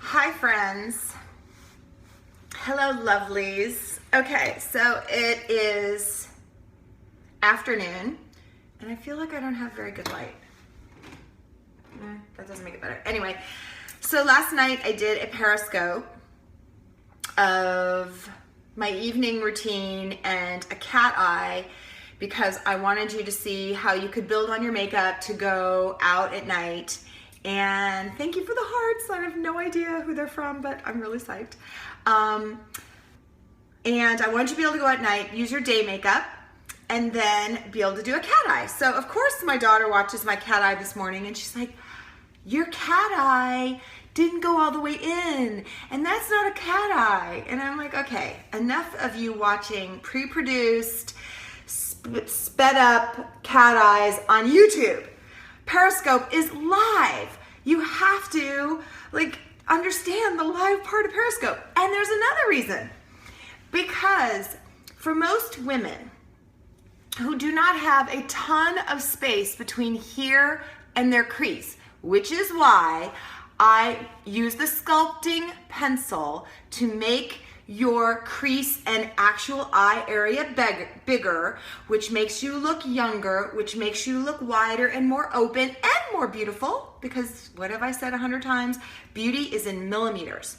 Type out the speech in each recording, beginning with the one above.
Hi friends. Hello lovelies. Okay, so it is afternoon and I feel like I don't have very good light. That doesn't make it better. Anyway, so last night I did a Periscope of my evening routine and a cat eye because I wanted you to see how you could build on your makeup to go out at night. And thank you for the hearts. I have no idea who they're from, but I'm really psyched. And I wanted you to be able to go at night, use your day makeup, and then be able to do a cat eye. So of course my daughter watches my cat eye this morning and she's like, your cat eye didn't go all the way in, and that's not a cat eye. And I'm like, okay, enough of you watching pre-produced, sped up cat eyes on YouTube. Periscope is live. You have to understand the live part of Periscope. And there's another reason. Because for most women who do not have a ton of space between here and their crease, which is why I use the sculpting pencil to make your crease and actual eye area bigger, which makes you look younger, which makes you look wider and more open and more beautiful, because what have I said 100 times? Beauty is in millimeters.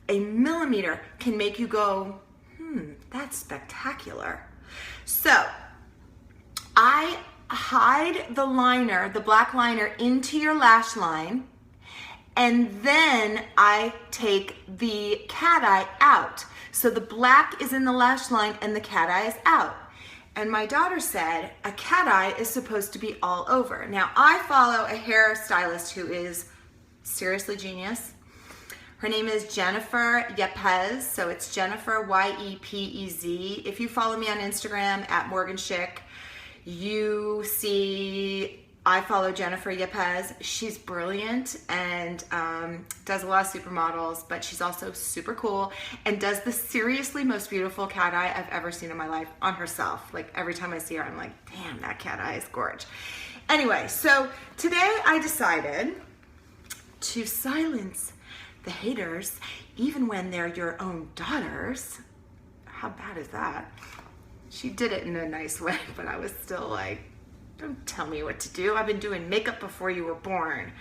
A millimeter can make you go, that's spectacular. So I hide the liner, the black liner, into your lash line, and then I take the cat eye out. So the black is in the lash line and the cat eye is out. And my daughter said a cat eye is supposed to be all over. Now I follow a hairstylist who is seriously genius. Her name is Jennifer Yepez, so it's Jennifer Y-E-P-E-Z. If you follow me on Instagram at Morgan Schick, you see I follow Jennifer Yepez. She's brilliant and does a lot of supermodels, but she's also super cool and does the seriously most beautiful cat eye I've ever seen in my life on herself. Like every time I see her, I'm like, damn, that cat eye is gorgeous. Anyway, so today I decided to silence the haters, even when they're your own daughters. How bad is that? She did it in a nice way, but I was still like, don't tell me what to do. I've been doing makeup before you were born.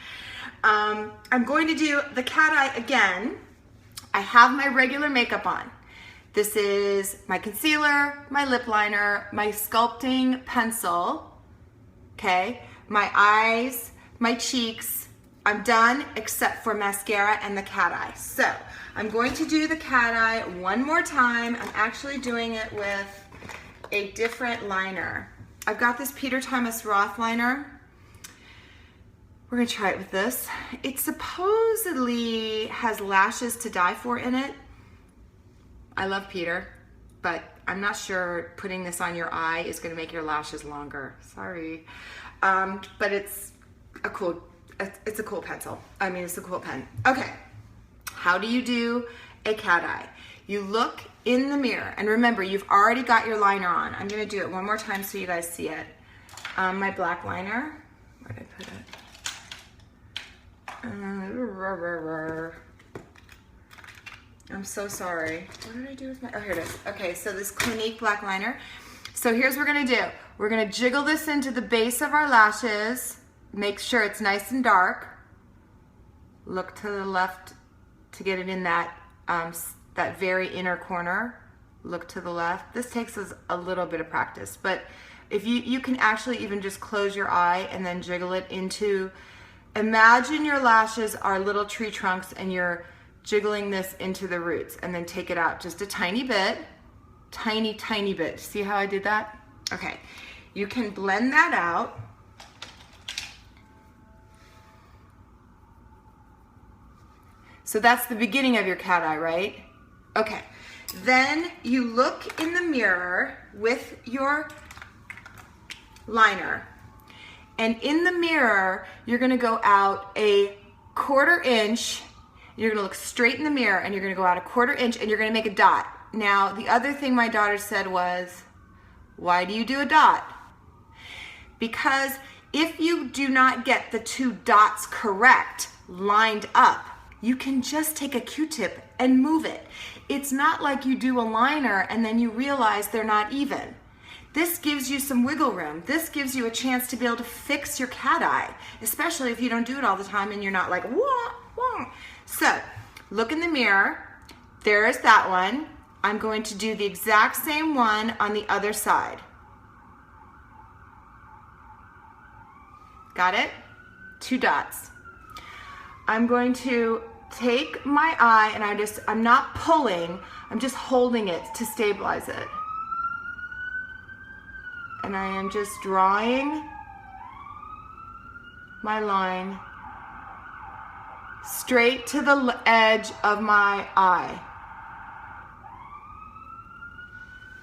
I'm going to do the cat eye again. I have my regular makeup on. This is my concealer, my lip liner, my sculpting pencil, okay? My eyes, my cheeks. I'm done except for mascara and the cat eye. So I'm going to do the cat eye one more time. I'm actually doing it with a different liner. I've got this Peter Thomas Roth liner. We're gonna try it with this. It supposedly has lashes to die for in it. I love Peter, but I'm not sure putting this on your eye is gonna make your lashes longer. Sorry. But it's a cool pencil. I mean, it's a cool pen. Okay, how do you do a cat eye? You look in the mirror, and remember, you've already got your liner on. I'm gonna do it one more time so you guys see it. My black liner, where did I put it? I'm so sorry. What did I do with my, oh, here it is. Okay, so this Clinique black liner. So here's what we're gonna do. We're gonna jiggle this into the base of our lashes, make sure it's nice and dark. Look to the left to get it in that that very inner corner. Look to the left. This takes us a little bit of practice, but if you can actually even just close your eye and then jiggle it into, imagine your lashes are little tree trunks and you're jiggling this into the roots, and then take it out just a tiny bit, tiny bit. See how I did that? Okay, you can blend that out. So that's the beginning of your cat eye, right? Okay, then you look in the mirror with your liner, and in the mirror, you're gonna go out a 1/4 inch. You're gonna look straight in the mirror and you're gonna go out a 1/4 inch and you're gonna make a dot. Now, the other thing my daughter said was, why do you do a dot? Because if you do not get the 2 dots correct, lined up, you can just take a Q-tip and move it. It's not like you do a liner and then you realize they're not even. This gives you some wiggle room. This gives you a chance to be able to fix your cat eye, especially if you don't do it all the time and you're not like, wah, wah. So, look in the mirror. There is that one. I'm going to do the exact same one on the other side. Got it? 2 dots. I'm going to take my eye and I'm not pulling, I'm just holding it to stabilize it. And I am just drawing my line straight to the edge of my eye.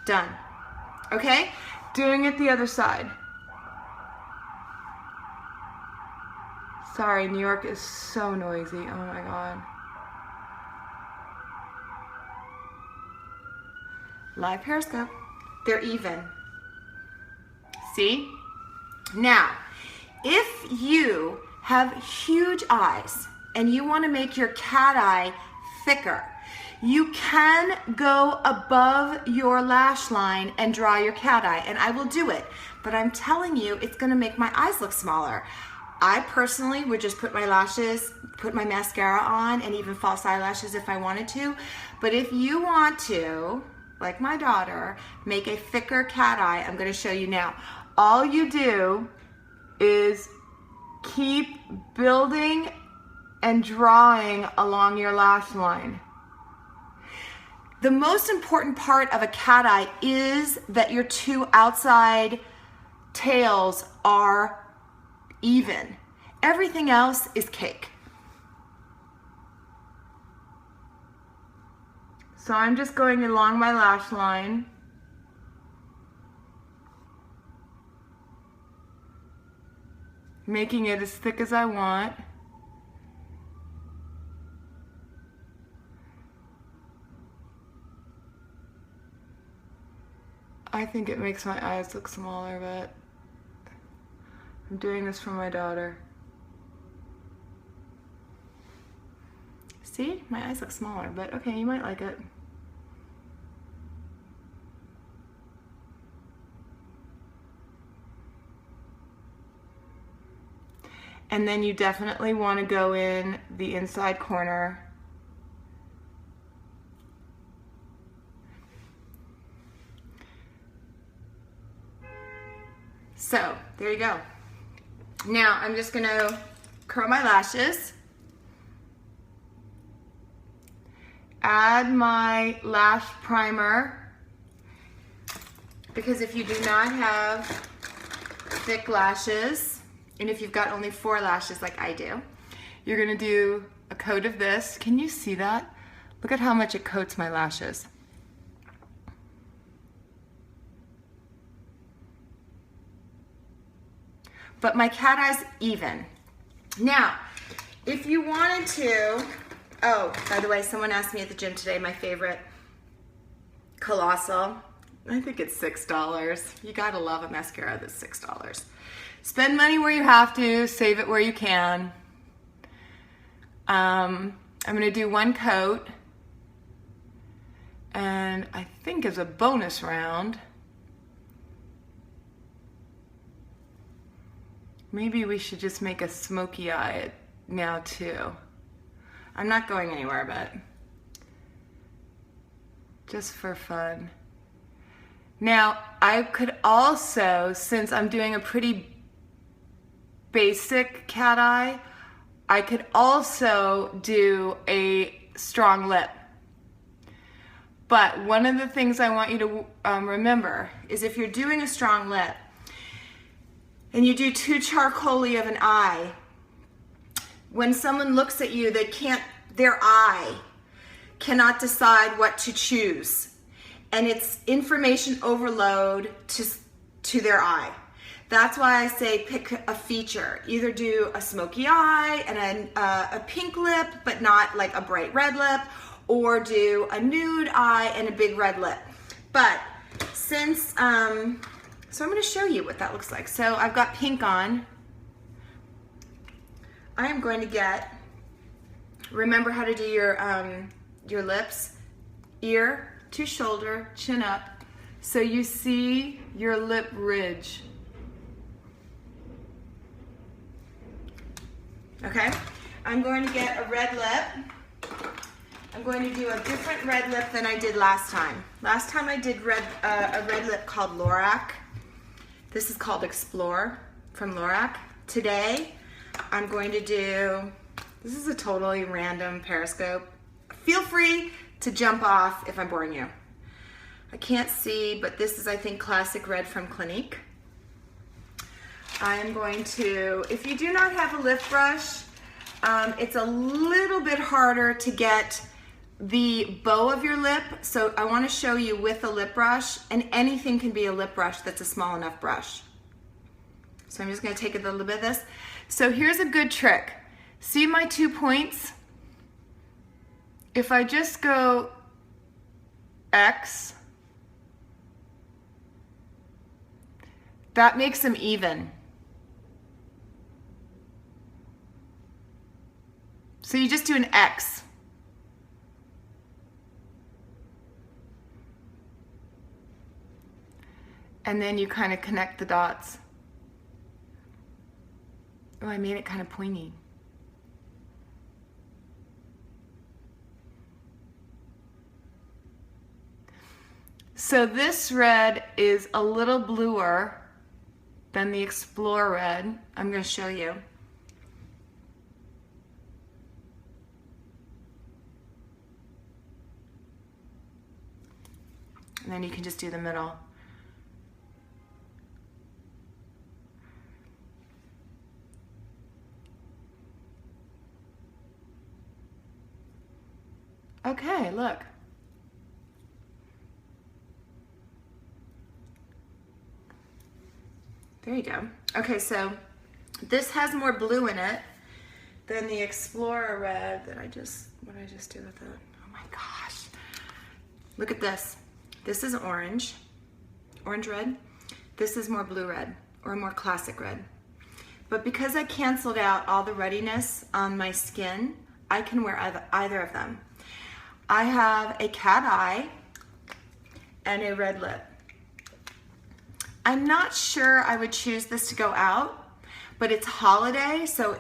Done. Okay? Doing it the other side. Sorry, New York is so noisy. Oh my God. Live Periscope. They're even. See? Now, if you have huge eyes and you want to make your cat eye thicker, you can go above your lash line and draw your cat eye, and I will do it. But I'm telling you, it's going to make my eyes look smaller. I personally would just put my lashes, put my mascara on, and even false eyelashes if I wanted to. But if you want to, like my daughter, make a thicker cat eye, I'm going to show you now. All you do is keep building and drawing along your lash line. The most important part of a cat eye is that your 2 outside tails are even. Everything else is cake. So I'm just going along my lash line. Making it as thick as I want. I think it makes my eyes look smaller, but I'm doing this for my daughter. See? My eyes look smaller, but okay, you might like it. And then you definitely want to go in the inside corner. So, there you go. Now, I'm just going to curl my lashes. Add my lash primer. Because if you do not have thick lashes, and if you've got only 4 lashes like I do, you're going to do a coat of this. Can you see that? Look at how much it coats my lashes. But my cat eye's even. Now, if you wanted to, oh, by the way, someone asked me at the gym today my favorite Colossal. I think it's $6. You gotta love a mascara that's $6. Spend money where you have to, save it where you can. I'm gonna do 1 coat, and I think as a bonus round, maybe we should just make a smoky eye now too. I'm not going anywhere, but just for fun. Now, I could also, since I'm doing a pretty basic cat eye, I could also do a strong lip. But one of the things I want you to remember is if you're doing a strong lip, and you do too charcoal-y of an eye, when someone looks at you, their eye cannot decide what to choose. And it's information overload to their eye. That's why I say pick a feature. Either do a smoky eye and a pink lip, but not like a bright red lip, or do a nude eye and a big red lip. But since, so I'm going to show you what that looks like. So I've got pink on. I am going to get Remember how to do your lips, ear to shoulder, chin up, so you see your lip ridge. Okay, I'm going to get a red lip. I'm going to do a different red lip than I did last time. Last time I did a red lip called Lorac. This is called Explore from Lorac. Today, I'm going to do, this is a totally random Periscope. Feel free to jump off if I'm boring you. I can't see, but this is, I think, Classic Red from Clinique. I'm going to, if you do not have a lift brush, it's a little bit harder to get the bow of your lip, so I want to show you with a lip brush, and anything can be a lip brush that's a small enough brush. So I'm just going to take a little bit of this. So here's a good trick. See my 2 points? If I just go X, that makes them even. So you just do an X. And then you kind of connect the dots. Oh, I made it kind of pointy. So this red is a little bluer than the Explore red. I'm going to show you. And then you can just do the middle. Okay, look. There you go. Okay, so this has more blue in it than the Explorer red that what did I just do with it? Oh my gosh. Look at this. This is orange red. This is more blue red, or more classic red. But because I canceled out all the reddiness on my skin, I can wear either of them. I have a cat eye and a red lip. I'm not sure I would choose this to go out, but it's holiday, so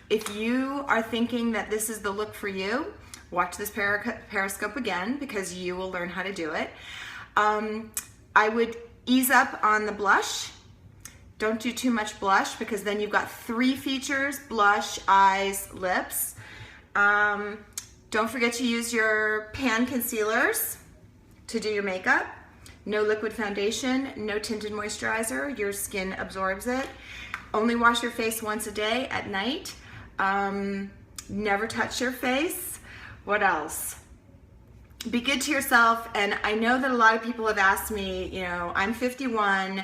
if you are thinking that this is the look for you, watch this Periscope again because you will learn how to do it. I would ease up on the blush. Don't do too much blush because then you've got 3 features: blush, eyes, lips. Don't forget to use your pan concealers to do your makeup. No liquid foundation, no tinted moisturizer. Your skin absorbs it. Only wash your face once a day at night. Never touch your face. What else? Be good to yourself. And I know that a lot of people have asked me, you know, I'm 51.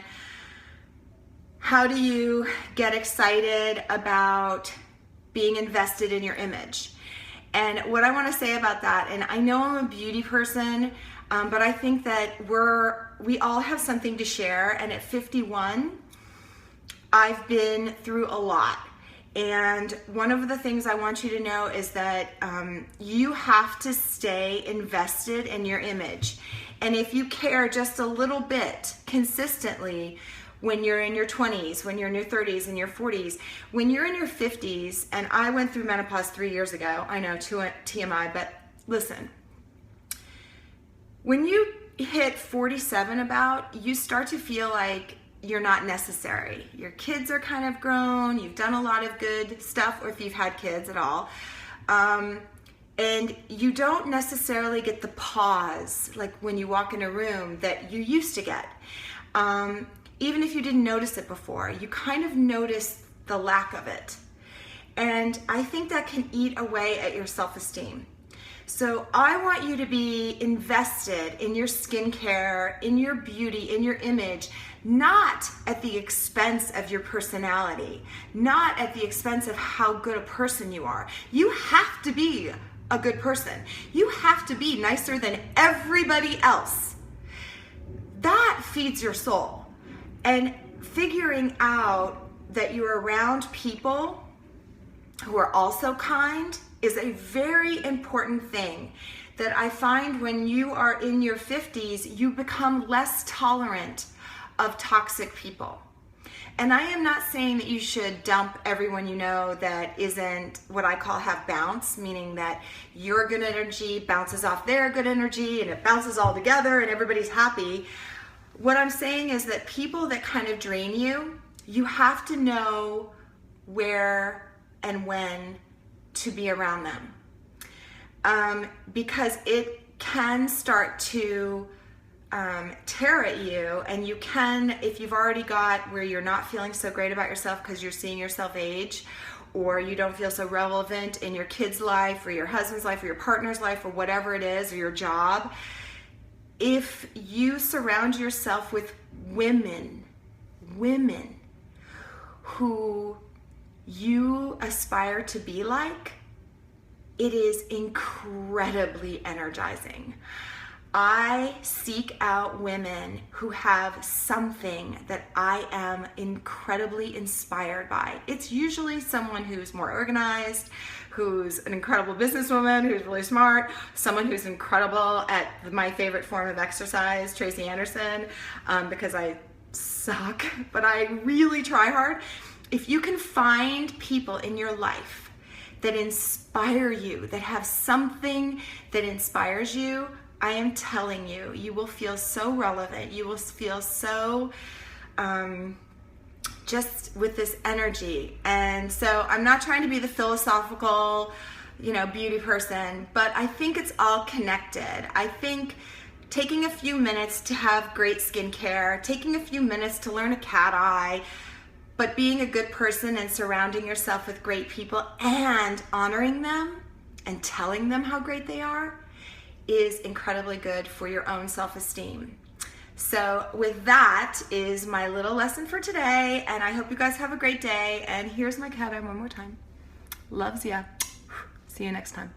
How do you get excited about being invested in your image? And what I want to say about that, and I know I'm a beauty person, but I think that we all have something to share. And at 51, I've been through a lot. And one of the things I want you to know is that you have to stay invested in your image. And if you care just a little bit consistently, when you're in your 20s, when you're in your 30s and your 40s, when you're in your 50s, and I went through menopause 3 years ago, I know, TMI, but listen, when you hit 47 you start to feel like you're not necessary. Your kids are kind of grown, you've done a lot of good stuff, or if you've had kids at all, and you don't necessarily get the pause, like when you walk in a room, that you used to get. Even if you didn't notice it before, you kind of notice the lack of it. And I think that can eat away at your self-esteem. So I want you to be invested in your skincare, in your beauty, in your image, not at the expense of your personality, not at the expense of how good a person you are. You have to be a good person. You have to be nicer than everybody else. That feeds your soul. And figuring out that you're around people who are also kind is a very important thing that I find when you are in your 50s, you become less tolerant of toxic people. And I am not saying that you should dump everyone you know that isn't what I call have bounce, meaning that your good energy bounces off their good energy and it bounces all together and everybody's happy. What I'm saying is that people that kind of drain you, you have to know where and when to be around them. Because it can start to tear at you, and you can, if you've already got where you're not feeling so great about yourself because you're seeing yourself age, or you don't feel so relevant in your kid's life or your husband's life or your partner's life or whatever it is, or your job, if you surround yourself with women who you aspire to be like, it is incredibly energizing. I seek out women who have something that I am incredibly inspired by. It's usually someone who's more organized, who's an incredible businesswoman, who's really smart, someone who's incredible at my favorite form of exercise, Tracy Anderson, because I suck, but I really try hard. If you can find people in your life that inspire you, that have something that inspires you, I am telling you, you will feel so relevant. You will feel so just with this energy. And so I'm not trying to be the philosophical, beauty person, but I think it's all connected. I think taking a few minutes to have great skincare, taking a few minutes to learn a cat eye, but being a good person and surrounding yourself with great people and honoring them and telling them how great they are is incredibly good for your own self-esteem. So with that is my little lesson for today, and I hope you guys have a great day. And here's my cat eye one more time. Loves ya. See you next time.